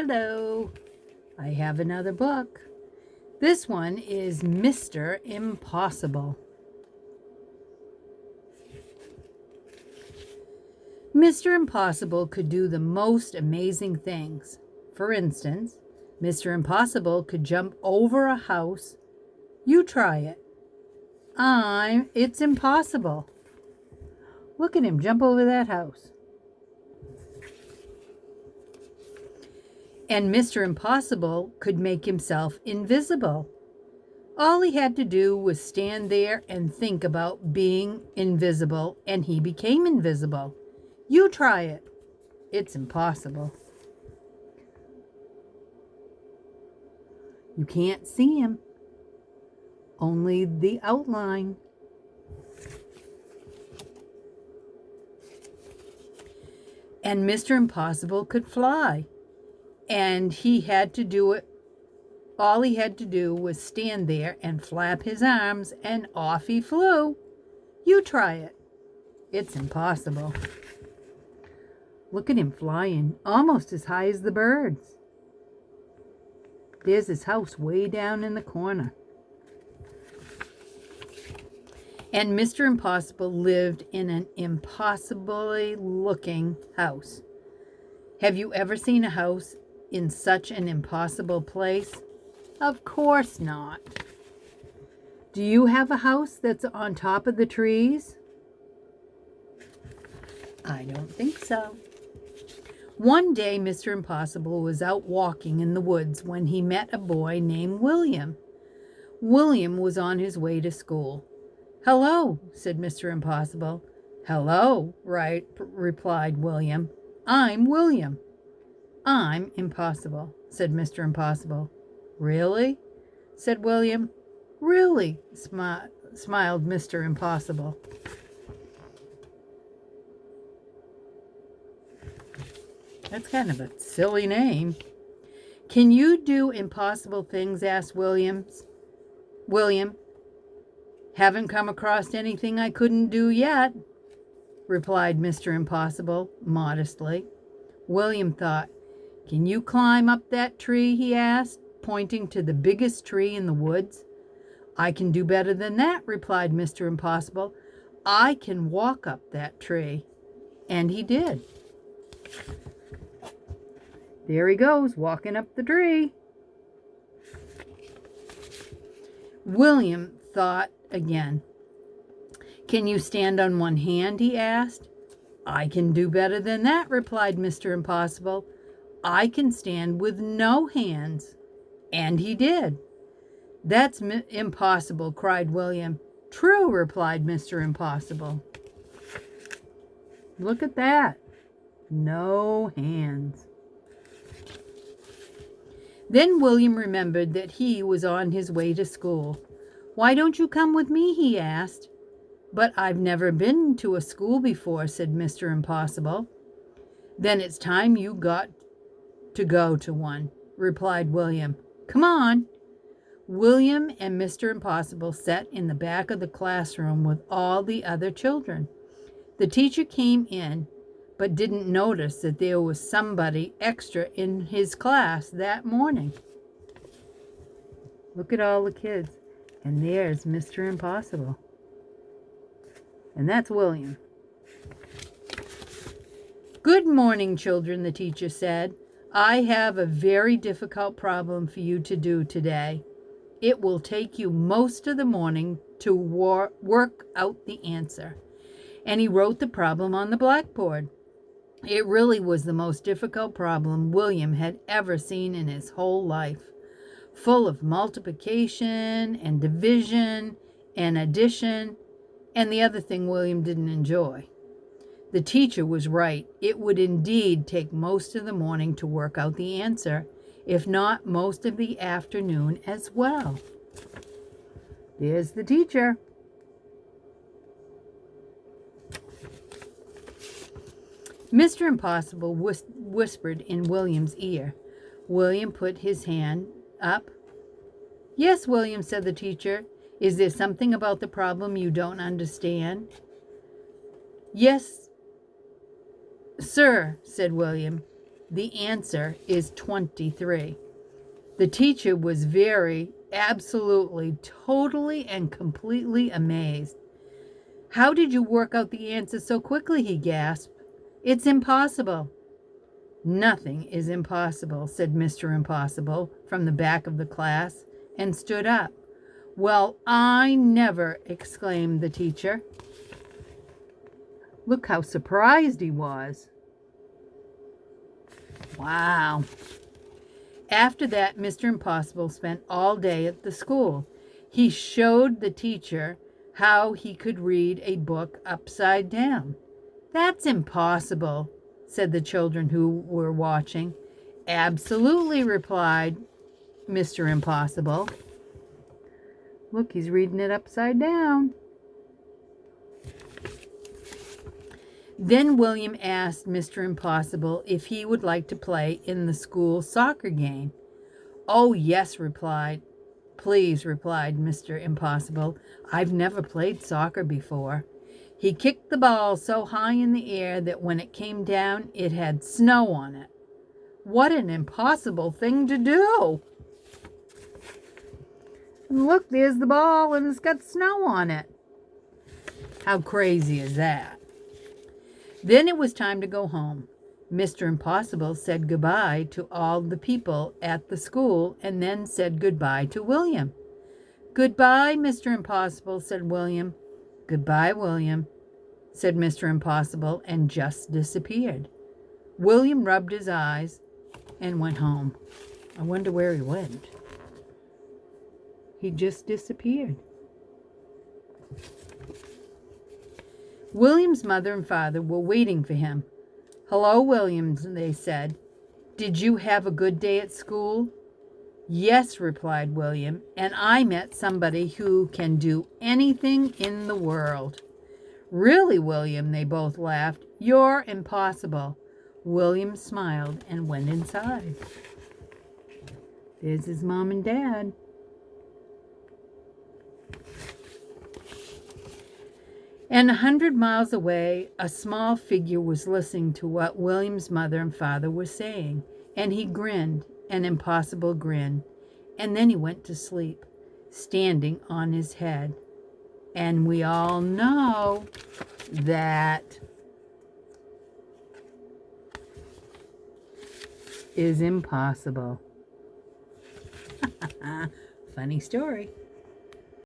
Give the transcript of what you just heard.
Hello. I have another book. This one is Mr. Impossible. Mr. Impossible could do the most amazing things. For instance, Mr. Impossible could jump over a house. You try it. It's impossible. Look at him jump over that house. And Mr. Impossible could make himself invisible. All he had to do was stand there and think about being invisible, and he became invisible. You try it. It's impossible. You can't see him, only the outline. And Mr. Impossible could fly. And he had to do it. All he had to do was stand there and flap his arms, and off he flew. You try it. It's impossible. Look at him flying, almost as high as the birds. There's his house way down in the corner. And Mr. Impossible lived in an impossibly looking house. Have you ever seen a house in such an impossible place? Of course not. Do you have a house that's on top of the trees? I don't think so. One day, Mr. Impossible was out walking in the woods when he met a boy named William. William was on his way to school. Hello, said Mr. Impossible. Hello, replied William. I'm William. I'm impossible, said Mr. Impossible. Really? Said William. Really, smiled Mr. Impossible. That's kind of a silly name. Can you do impossible things? Asked William. Haven't come across anything I couldn't do yet, replied Mr. Impossible modestly. William thought, Can you climb up that tree? He asked, pointing to the biggest tree in the woods. I can do better than that, replied Mr. Impossible. I can walk up that tree. And he did. There he goes, walking up the tree. William thought again. Can you stand on one hand? He asked. I can do better than that, replied Mr. Impossible. I can stand with no hands. And he did. That's impossible, cried William. True, replied Mr. Impossible. Look at that. No hands. Then William remembered that he was on his way to school. Why don't you come with me? He asked. But I've never been to a school before, said Mr. Impossible. Then it's time you got to go to one, replied William. Come on. William and Mr. Impossible sat in the back of the classroom with all the other children. The teacher came in, but didn't notice that there was somebody extra in his class that morning. Look at all the kids. And there's Mr. Impossible. And that's William. Good morning, children, the teacher said. I have a very difficult problem for you to do today. It will take you most of the morning to work out the answer. And he wrote the problem on the blackboard. It really was the most difficult problem William had ever seen in his whole life, full of multiplication and division and addition and the other thing William didn't enjoy. The teacher was right. It would indeed take most of the morning to work out the answer, if not most of the afternoon as well. There's the teacher. Mr. Impossible whispered in William's ear. William put his hand up. Yes, William, said the teacher. Is there something about the problem you don't understand? Yes, sir, said William. The answer is 23. The teacher was very, absolutely, totally, and completely amazed. How did you work out the answer so quickly? He gasped. It's impossible. Nothing is impossible, said Mr. Impossible from the back of the class, and stood up. Well, I never, exclaimed the teacher. Look how surprised he was. Wow. After that, Mr. Impossible spent all day at the school. He showed the teacher how he could read a book upside down. That's impossible, said the children who were watching. Absolutely, replied Mr. Impossible. Look, he's reading it upside down. Then William asked Mr. Impossible if he would like to play in the school soccer game. Oh, yes, Please, replied Mr. Impossible. I've never played soccer before. He kicked the ball so high in the air that when it came down, it had snow on it. What an impossible thing to do! And look, there's the ball, and it's got snow on it. How crazy is that? Then it was time to go home. Mr. Impossible said goodbye to all the people at the school and then said goodbye to William. Goodbye, Mr. Impossible, said William. Goodbye, William, said Mr. Impossible, and just disappeared. William rubbed his eyes and went home. I wonder where he went. He just disappeared. William's mother and father were waiting for him. Hello, Williams, they said. Did you have a good day at school? Yes, replied William, and I met somebody who can do anything in the world. Really, William, they both laughed. You're impossible. William smiled and went inside. There's his mom and dad. And 100 miles away, a small figure was listening to what William's mother and father were saying, and he grinned, an impossible grin, and then he went to sleep, standing on his head. And we all know that is impossible. Funny story.